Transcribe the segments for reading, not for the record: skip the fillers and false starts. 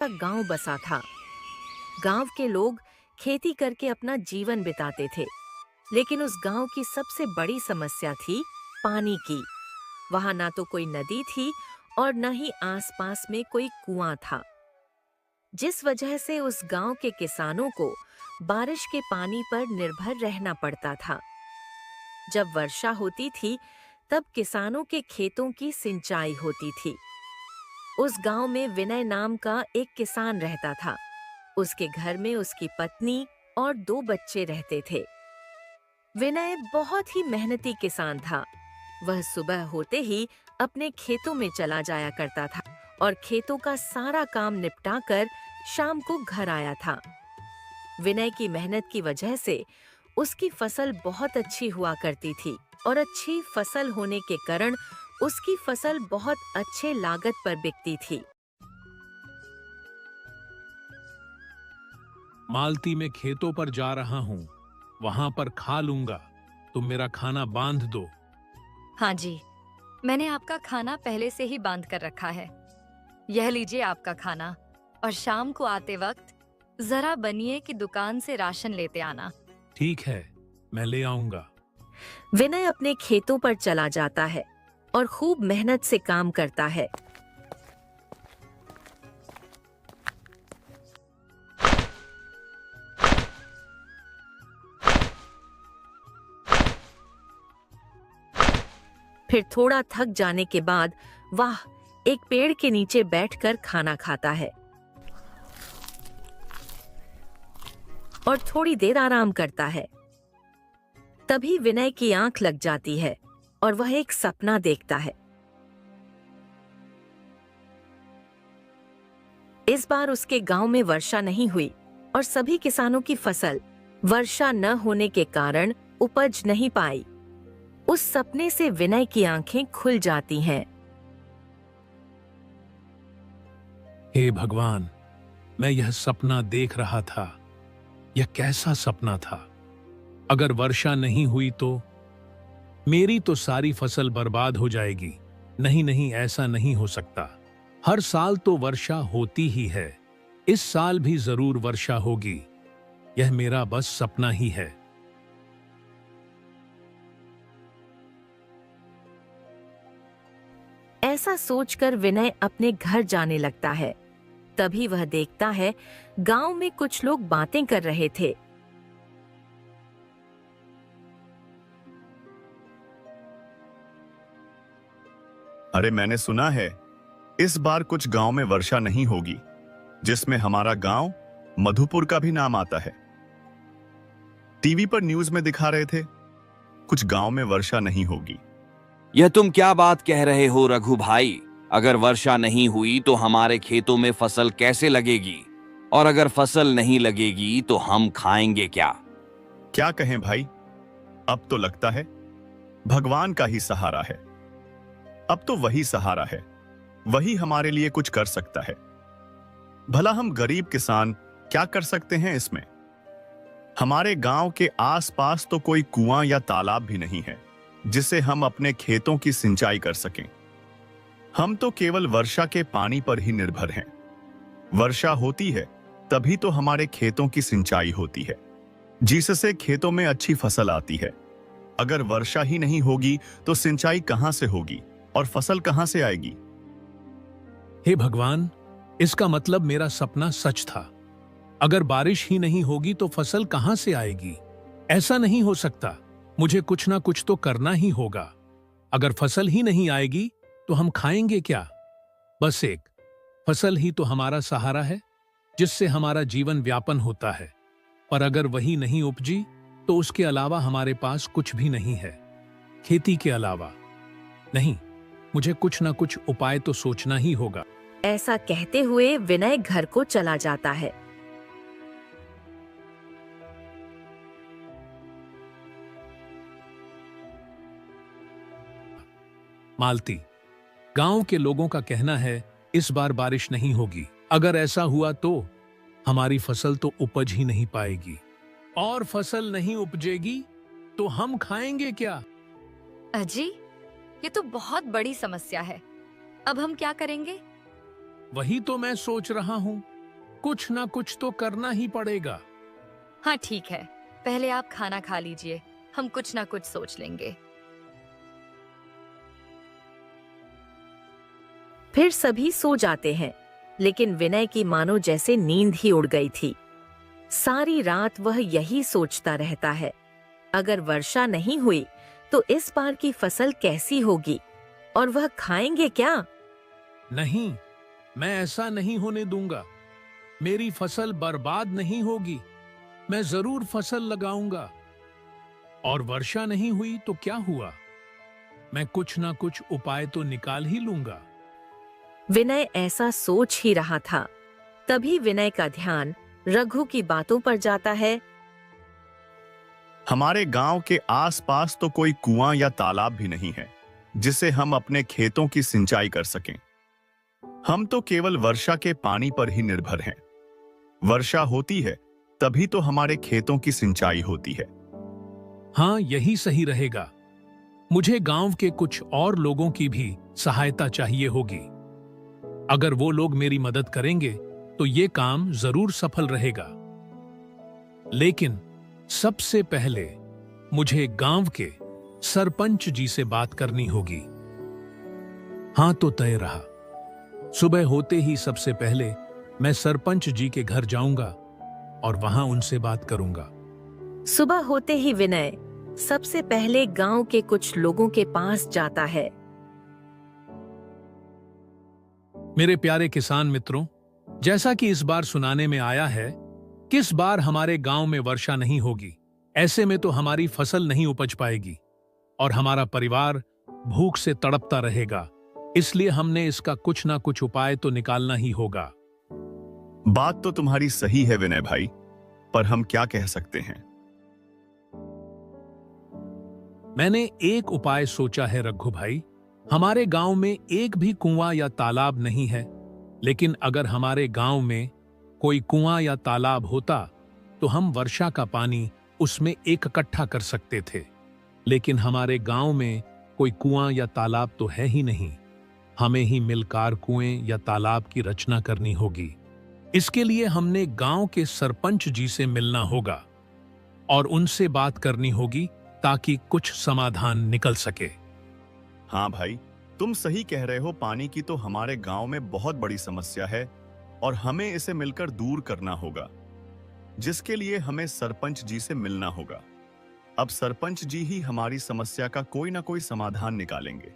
का गांव बसा था। गांव के लोग खेती करके अपना जीवन बिताते थे, लेकिन उस गांव की सबसे बड़ी समस्या थी पानी की। वहां ना तो कोई नदी थी और न ही आसपास में कोई कुआं था, जिस वजह से उस गांव के किसानों को बारिश के पानी पर निर्भर रहना पड़ता था। जब वर्षा होती थी, तब किसानों के खेतों की सिंचाई होती थी। उस गांव में विनय नाम का एक किसान रहता था। उसके घर में उसकी पत्नी और 2 बच्चे रहते थे। विनय बहुत ही मेहनती किसान था। वह सुबह होते ही अपने खेतों में चला जाया करता था और खेतों का सारा काम निपटाकर शाम को घर आया था। विनय की मेहनत की वजह से उसकी फसल बहुत अच्छी हुआ करती थी और अच्छी फसल होने के कारण उसकी फसल बहुत अच्छे लागत पर बिकती थी। मालती में खेतों पर जा रहा हूँ, वहां पर खा लूंगा। तुम मेरा खाना बांध दो। हाँ जी, मैंने आपका खाना पहले से ही बांध कर रखा है। यह लीजिए आपका खाना, और शाम को आते वक्त जरा बनिए की दुकान से राशन लेते आना। ठीक है, मैं ले आऊंगा। विनय अपने खेतों पर चला जाता है और खूब मेहनत से काम करता है। फिर थोड़ा थक जाने के बाद वह एक पेड़ के नीचे बैठकर खाना खाता है और थोड़ी देर आराम करता है। तभी विनय की आंख लग जाती है और वह एक सपना देखता है। इस बार उसके गांव में वर्षा नहीं हुई और सभी किसानों की फसल वर्षा न होने के कारण उपज नहीं पाई। उस सपने से विनय की आंखें खुल जाती हैं। हे भगवान, मैं यह सपना देख रहा था। यह कैसा सपना था? अगर वर्षा नहीं हुई तो मेरी तो सारी फसल बर्बाद हो जाएगी। नहीं नहीं, ऐसा नहीं हो सकता। हर साल तो वर्षा होती ही है। इस साल भी जरूर वर्षा होगी। यह मेरा बस सपना ही है। ऐसा सोचकर विनय अपने घर जाने लगता है। तभी वह देखता है गांव में कुछ लोग बातें कर रहे थे। अरे, मैंने सुना है इस बार कुछ गांव में वर्षा नहीं होगी, जिसमें हमारा गांव मधुपुर का भी नाम आता है। टीवी पर न्यूज में दिखा रहे थे कुछ गांव में वर्षा नहीं होगी। यह तुम क्या बात कह रहे हो रघु भाई? अगर वर्षा नहीं हुई तो हमारे खेतों में फसल कैसे लगेगी? और अगर फसल नहीं लगेगी तो हम खाएंगे क्या? क्या कहें भाई, अब तो लगता है भगवान का ही सहारा है। अब तो वही सहारा है, वही हमारे लिए कुछ कर सकता है। भला हम गरीब किसान क्या कर सकते हैं इसमें? हमारे गांव के आसपास तो कोई कुआं या तालाब भी नहीं है जिससे हम अपने खेतों की सिंचाई कर सकें। हम तो केवल वर्षा के पानी पर ही निर्भर हैं। वर्षा होती है तभी तो हमारे खेतों की सिंचाई होती है, जिससे खेतों में अच्छी फसल आती है। अगर वर्षा ही नहीं होगी तो सिंचाई कहां से होगी और फसल कहां से आएगी? हे भगवान, इसका मतलब मेरा सपना सच था। अगर बारिश ही नहीं होगी तो फसल कहां से आएगी? ऐसा नहीं हो सकता। मुझे कुछ ना कुछ तो करना ही होगा। अगर फसल ही नहीं आएगी तो हम खाएंगे क्या? बस एक फसल ही तो हमारा सहारा है, जिससे हमारा जीवन व्यापन होता है। पर अगर वही नहीं उपजी तो उसके अलावा हमारे पास कुछ भी नहीं है। खेती के अलावा नहीं, मुझे कुछ ना कुछ उपाय तो सोचना ही होगा। ऐसा कहते हुए विनय घर को चला जाता है। मालती, गांव के लोगों का कहना है इस बार बारिश नहीं होगी। अगर ऐसा हुआ तो हमारी फसल तो उपज ही नहीं पाएगी, और फसल नहीं उपजेगी तो हम खाएंगे क्या? अजी, ये तो बहुत बड़ी समस्या है। अब हम क्या करेंगे? वही तो मैं सोच रहा हूं। कुछ ना कुछ तो करना ही पड़ेगा। हाँ ठीक है, पहले आप खाना खा लीजिए, हम कुछ ना कुछ सोच लेंगे। फिर सभी सो जाते हैं, लेकिन विनय की मानो जैसे नींद ही उड़ गई थी। सारी रात वह यही सोचता रहता है, अगर वर्षा नहीं हुई तो इस बार की फसल कैसी होगी और वह खाएंगे क्या? नहीं, मैं ऐसा नहीं होने दूंगा। मेरी फसल बर्बाद नहीं होगी। मैं जरूर फसल लगाऊंगा। और वर्षा नहीं हुई तो क्या हुआ? मैं कुछ ना कुछ उपाय तो निकाल ही लूंगा। विनय ऐसा सोच ही रहा था, तभी विनय का ध्यान रघु की बातों पर जाता है। हमारे गांव के आसपास तो कोई कुआं या तालाब भी नहीं है जिसे हम अपने खेतों की सिंचाई कर सकें। हम तो केवल वर्षा के पानी पर ही निर्भर हैं। वर्षा होती है तभी तो हमारे खेतों की सिंचाई होती है। हाँ, यही सही रहेगा। मुझे गांव के कुछ और लोगों की भी सहायता चाहिए होगी। अगर वो लोग मेरी मदद करेंगे तो ये काम जरूर सफल रहेगा। लेकिन सबसे पहले मुझे गांव के सरपंच जी से बात करनी होगी। हाँ, तो तय रहा। सुबह होते ही सबसे पहले मैं सरपंच जी के घर जाऊंगा और वहां उनसे बात करूंगा। सुबह होते ही विनय सबसे पहले गांव के कुछ लोगों के पास जाता है। मेरे प्यारे किसान मित्रों, जैसा कि इस बार सुनाने में आया है, किस बार हमारे गांव में वर्षा नहीं होगी। ऐसे में तो हमारी फसल नहीं उपज पाएगी और हमारा परिवार भूख से तड़पता रहेगा। इसलिए हमने इसका कुछ ना कुछ उपाय तो निकालना ही होगा। बात तो तुम्हारी सही है विनय भाई, पर हम क्या कह सकते हैं? मैंने एक उपाय सोचा है रघु भाई। हमारे गांव में एक भी कुआं या तालाब नहीं है, लेकिन अगर हमारे गांव में कोई कुआं या तालाब होता तो हम वर्षा का पानी उसमें इकट्ठा कर सकते थे। लेकिन हमारे गांव में कोई कुआं या तालाब तो है ही नहीं। हमें ही मिलकर कुएं या तालाब की रचना करनी होगी। इसके लिए हमने गांव के सरपंच जी से मिलना होगा और उनसे बात करनी होगी ताकि कुछ समाधान निकल सके। हाँ भाई, तुम सही कह रहे हो। पानी की तो हमारे गांव में बहुत बड़ी समस्या है और हमें इसे मिलकर दूर करना होगा, जिसके लिए हमें सरपंच जी से मिलना होगा। अब सरपंच जी ही हमारी समस्या का कोई ना कोई समाधान निकालेंगे।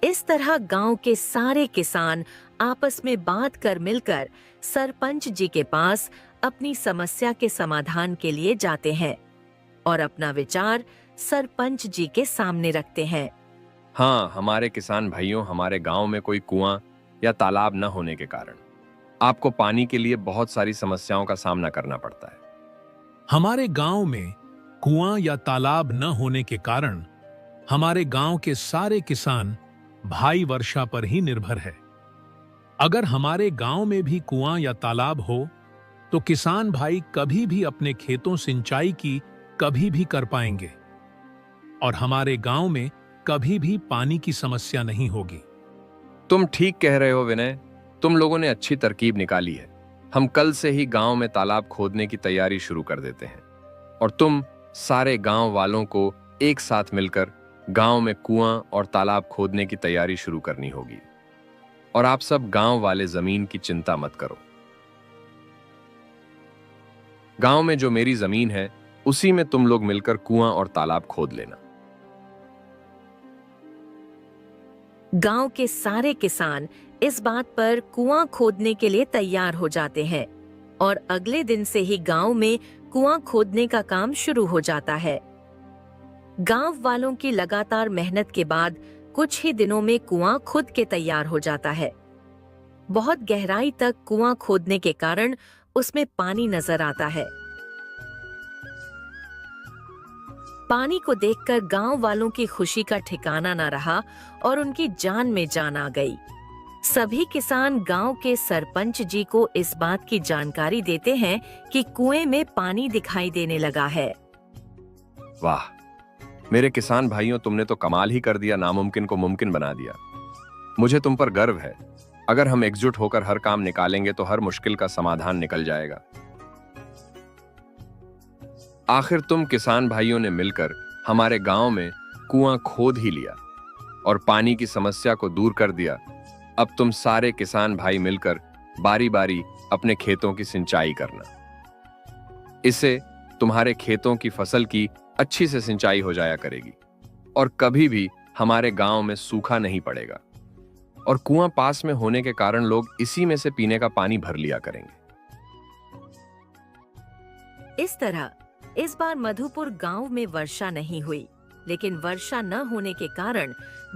इस तरह गांव के सारे किसान आपस में बात कर मिलकर सरपंच जी के पास अपनी समस्या के समाधान के लिए जाते हैं और अपना विचार सरपंच जी के सामने रखते हैं। हाँ, हमारे किसान भाइयों, हमारे गांव में कोई कुआं या तालाब न होने के कारण आपको पानी के लिए बहुत सारी समस्याओं का सामना करना पड़ता है। हमारे गांव में कुआं या तालाब न होने के कारण हमारे गांव के सारे किसान भाई वर्षा पर ही निर्भर है। अगर हमारे गांव में भी कुआं या तालाब हो तो किसान भाई कभी भी अपने खेतों सिंचाई की कभी भी कर पाएंगे और हमारे गांव में कभी भी पानी की समस्या नहीं होगी। तुम ठीक कह रहे हो विनय, तुम लोगों ने अच्छी तरकीब निकाली है। हम कल से ही गांव में तालाब खोदने की तैयारी शुरू कर देते हैं और तुम सारे गांव वालों को एक साथ मिलकर गांव में कुआं और तालाब खोदने की तैयारी शुरू करनी होगी। और आप सब गांव वाले जमीन की चिंता मत करो। गांव में जो मेरी जमीन है उसी में तुम लोग मिलकर कुआं और तालाब खोद लेना। गांव के सारे किसान इस बात पर कुआं खोदने के लिए तैयार हो जाते हैं और अगले दिन से ही गांव में कुआं खोदने का काम शुरू हो जाता है। गांव वालों की लगातार मेहनत के बाद कुछ ही दिनों में कुआं खुद के तैयार हो जाता है। बहुत गहराई तक कुआं खोदने के कारण उसमें पानी नजर आता है। पानी को देखकर गांव वालों की खुशी का ठिकाना न रहा और उनकी जान में जान आ गई। सभी किसान गांव के सरपंच जी को इस बात की जानकारी देते हैं कि कुएं में पानी दिखाई देने लगा है। वाह मेरे किसान भाइयों, तुमने तो कमाल ही कर दिया, नामुमकिन को मुमकिन बना दिया। मुझे तुम पर गर्व है। अगर हम एकजुट होकर हर काम निकालेंगे तो हर मुश्किल का समाधान निकल जाएगा। आखिर तुम किसान भाइयों ने मिलकर हमारे गांव में कुआं खोद ही लिया और पानी की समस्या को दूर कर दिया। अब तुम सारे किसान भाई मिलकर बारी बारी अपने खेतों की सिंचाई करना। इससे तुम्हारे खेतों की फसल की अच्छी से सिंचाई हो जाया करेगी और कभी भी हमारे गांव में सूखा नहीं पड़ेगा। और कुआं पास में होने के कारण लोग इसी में से पीने का पानी भर लिया करेंगे। इस तरह इस बार मधुपुर गांव में वर्षा नहीं हुई, लेकिन वर्षा न होने के कारण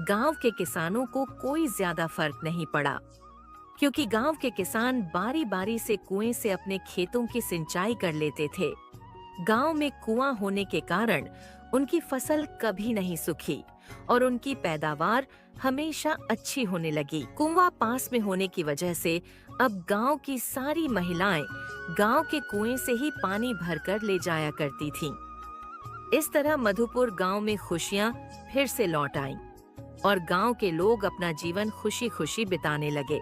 गांव के किसानों को कोई ज्यादा फर्क नहीं पड़ा, क्योंकि गांव के किसान बारी बारी से कुएं से अपने खेतों की सिंचाई कर लेते थे। गांव में कुआं होने के कारण उनकी फसल कभी नहीं सूखी और उनकी पैदावार हमेशा अच्छी होने लगी। कुआं पास में होने की वजह से अब गांव की सारी महिलाएं गांव के कुएं से ही पानी भरकर ले जाया करती थीं। इस तरह मधुपुर गांव में खुशियां फिर से लौट आईं और गांव के लोग अपना जीवन खुशी खुशी बिताने लगे।